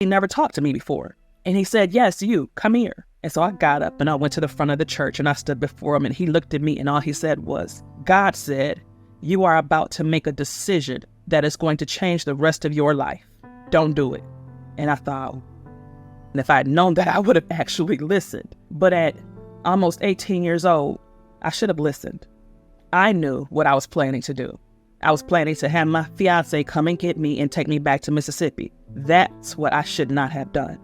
He never talked to me before. And he said, yes, you, come here. And so I got up and I went to the front of the church and I stood before him and he looked at me and all he said was, God said, you are about to make a decision that is going to change the rest of your life. Don't do it. And I thought, and if I had known that, I would have actually listened. But at almost 18 years old, I should have listened. I knew what I was planning to do. I was planning to have my fiance come and get me and take me back to Mississippi. That's what I should not have done.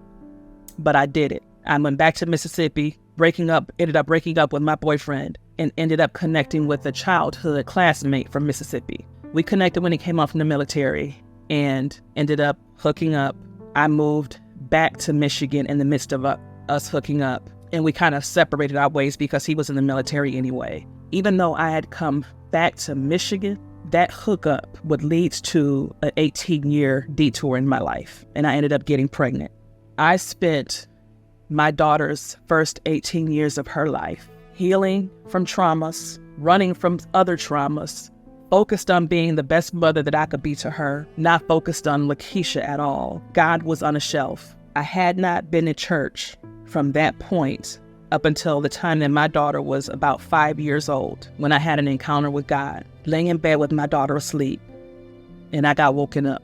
But I did it. I went back to Mississippi, ended up breaking up with my boyfriend and ended up connecting with a childhood classmate from Mississippi. We connected when he came off from the military and ended up hooking up. I moved back to Michigan in the midst of us hooking up, and we kind of separated our ways because he was in the military anyway. Even though I had come back to Michigan, that hookup would lead to an 18-year detour in my life, and I ended up getting pregnant. I spent my daughter's first 18 years of her life healing from traumas, running from other traumas, focused on being the best mother that I could be to her, not focused on Lakeisha at all. God was on a shelf. I had not been in church from that point up until the time that my daughter was about 5 years old, when I had an encounter with God, laying in bed with my daughter asleep, and I got woken up,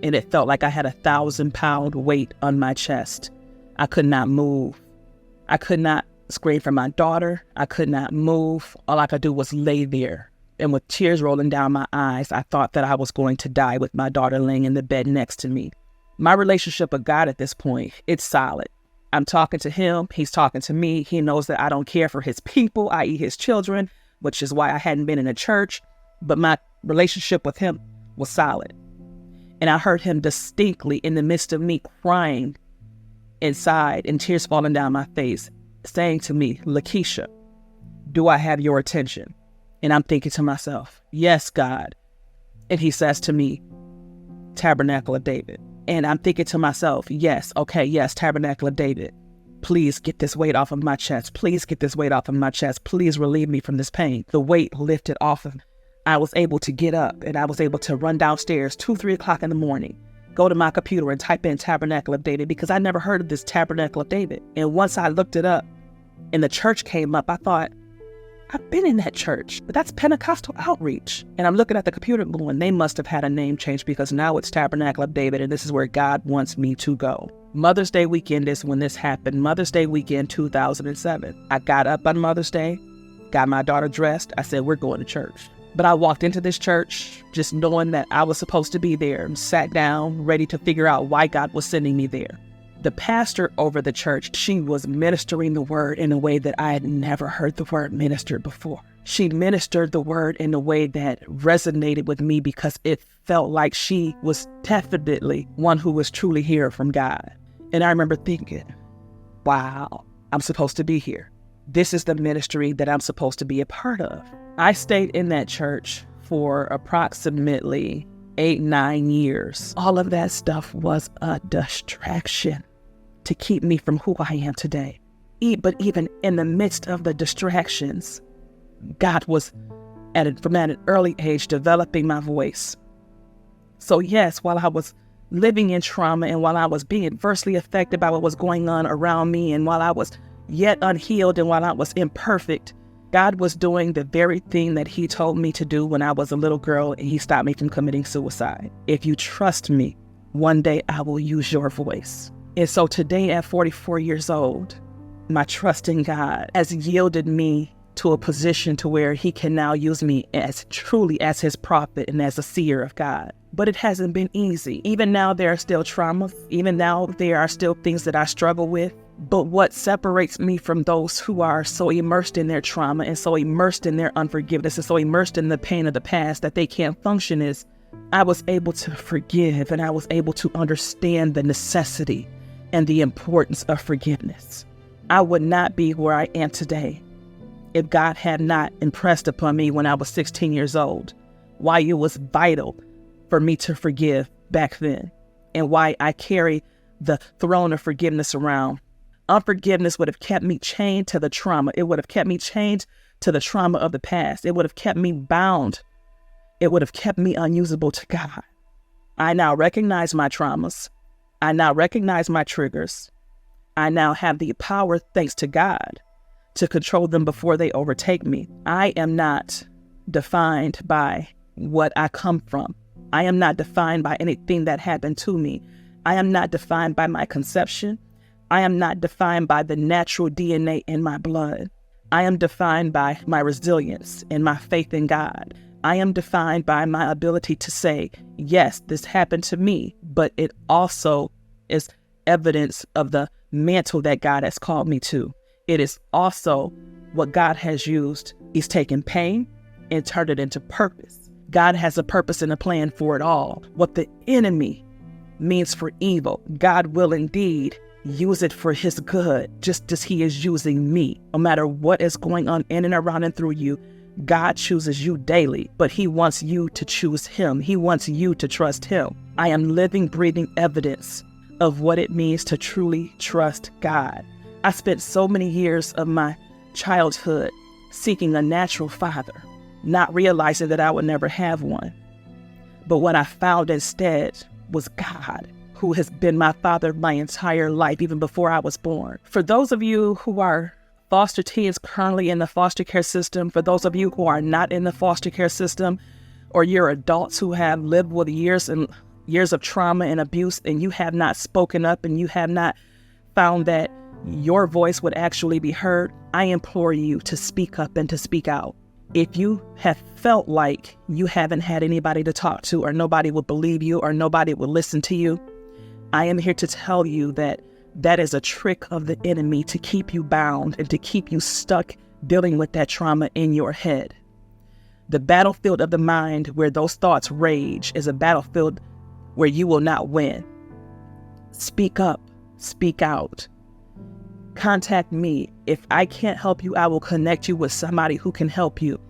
and it felt like I had 1,000-pound weight on my chest. I could not move. I could not scream for my daughter. I could not move. All I could do was lay there. And with tears rolling down my eyes, I thought that I was going to die with my daughter laying in the bed next to me. My relationship with God at this point, it's solid. I'm talking to him. He's talking to me. He knows that I don't care for his people, i.e. his children, which is why I hadn't been in a church. But my relationship with him was solid. And I heard him distinctly in the midst of me crying inside and tears falling down my face, saying to me, Lakeisha, do I have your attention? And I'm thinking to myself, yes, God. And he says to me, Tabernacle of David. And I'm thinking to myself, yes, okay, yes, Tabernacle of David. Please get this weight off of my chest. Please get this weight off of my chest. Please relieve me from this pain. The weight lifted off of me. I was able to get up and I was able to run downstairs 2-3 o'clock in the morning, go to my computer and type in Tabernacle of David because I never heard of this Tabernacle of David. And once I looked it up and the church came up, I thought, I've been in that church, but that's Pentecostal outreach. And I'm looking at the computer going, they must have had a name change because now it's Tabernacle of David and this is where God wants me to go. Mother's Day weekend is when this happened. Mother's Day weekend 2007. I got up on Mother's Day, got my daughter dressed. I said, we're going to church. But I walked into this church just knowing that I was supposed to be there and sat down ready to figure out why God was sending me there. The pastor over the church, she was ministering the word in a way that I had never heard the word ministered before. She ministered the word in a way that resonated with me because it felt like she was definitely one who was truly hearing from God. And I remember thinking, wow, I'm supposed to be here. This is the ministry that I'm supposed to be a part of. I stayed in that church for approximately 8-9 years. All of that stuff was a distraction to keep me from who I am today. But even in the midst of the distractions, God was, from an early age, developing my voice. So yes, while I was living in trauma and while I was being adversely affected by what was going on around me and while I was yet unhealed and while I was imperfect, God was doing the very thing that he told me to do when I was a little girl and he stopped me from committing suicide. If you trust me, one day I will use your voice. And so today at 44 years old, my trust in God has yielded me to a position to where he can now use me as truly as his prophet and as a seer of God. But it hasn't been easy. Even now there are still traumas. Even now there are still things that I struggle with. But what separates me from those who are so immersed in their trauma and so immersed in their unforgiveness and so immersed in the pain of the past that they can't function is I was able to forgive and I was able to understand the necessity and the importance of forgiveness. I would not be where I am today if God had not impressed upon me when I was 16 years old why it was vital for me to forgive back then and why I carry the throne of forgiveness around. Unforgiveness would have kept me chained to the trauma. It would have kept me chained to the trauma of the past. It would have kept me bound. It would have kept me unusable to God. I now recognize my traumas. I now recognize my triggers. I now have the power, thanks to God, to control them before they overtake me. I am not defined by what I come from. I am not defined by anything that happened to me. I am not defined by my conception. I am not defined by the natural DNA in my blood. I am defined by my resilience and my faith in God. I am defined by my ability to say, yes, this happened to me, but it also is evidence of the mantle that God has called me to. It is also what God has used. He's taken pain and turned it into purpose. God has a purpose and a plan for it all. What the enemy means for evil, God will indeed use it for his good, just as he is using me. No matter what is going on in and around and through you, God chooses you daily, but he wants you to choose him. He wants you to trust him. I am living, breathing evidence of what it means to truly trust God. I spent so many years of my childhood seeking a natural father, not realizing that I would never have one. But what I found instead was God, who has been my father my entire life, even before I was born. For those of you who are foster teens currently in the foster care system, for those of you who are not in the foster care system, or you're adults who have lived with years and years of trauma and abuse, and you have not spoken up and you have not found that your voice would actually be heard, I implore you to speak up and to speak out. If you have felt like you haven't had anybody to talk to, or nobody will believe you, or nobody will listen to you, I am here to tell you that that is a trick of the enemy to keep you bound and to keep you stuck dealing with that trauma in your head. The battlefield of the mind where those thoughts rage is a battlefield where you will not win. Speak up, speak out. Contact me. If I can't help you, I will connect you with somebody who can help you.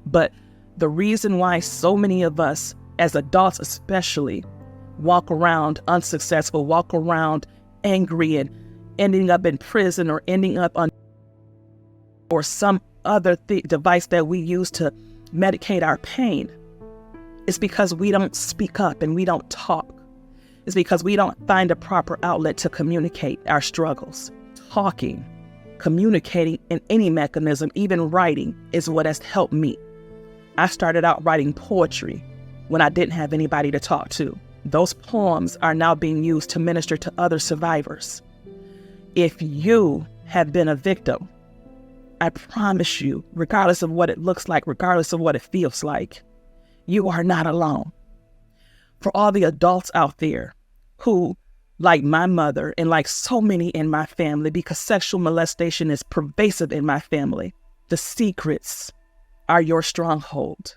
But the reason why so many of us, as adults especially, walk around unsuccessful, walk around angry and ending up in prison or ending up on or some other device that we use to medicate our pain, it's because we don't speak up and we don't talk. It's because we don't find a proper outlet to communicate our struggles. Talking, communicating in any mechanism, even writing, is what has helped me. I started out writing poetry when I didn't have anybody to talk to. Those poems are now being used to minister to other survivors. If you have been a victim, I promise you, regardless of what it looks like, regardless of what it feels like, you are not alone. For all the adults out there who, like my mother and like so many in my family, because sexual molestation is pervasive in my family, the secrets are your stronghold.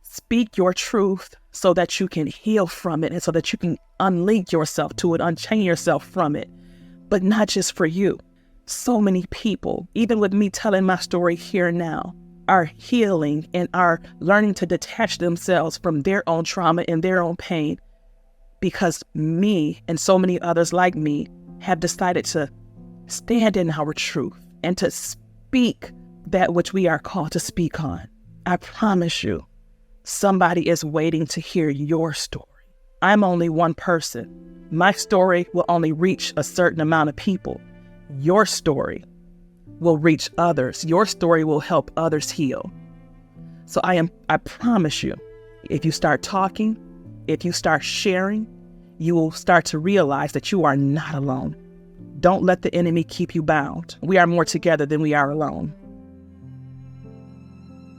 Speak your truth so that you can heal from it and so that you can unlink yourself to it, unchain yourself from it, but not just for you. So many people, even with me telling my story here now, are healing and are learning to detach themselves from their own trauma and their own pain because me and so many others like me have decided to stand in our truth and to speak that which we are called to speak on. I promise you, somebody is waiting to hear your story. I'm only one person. My story will only reach a certain amount of people. Your story will reach others. Your story will help others heal. So I promise you, if you start talking, if you start sharing, you will start to realize that you are not alone. Don't let the enemy keep you bound. We are more together than we are alone.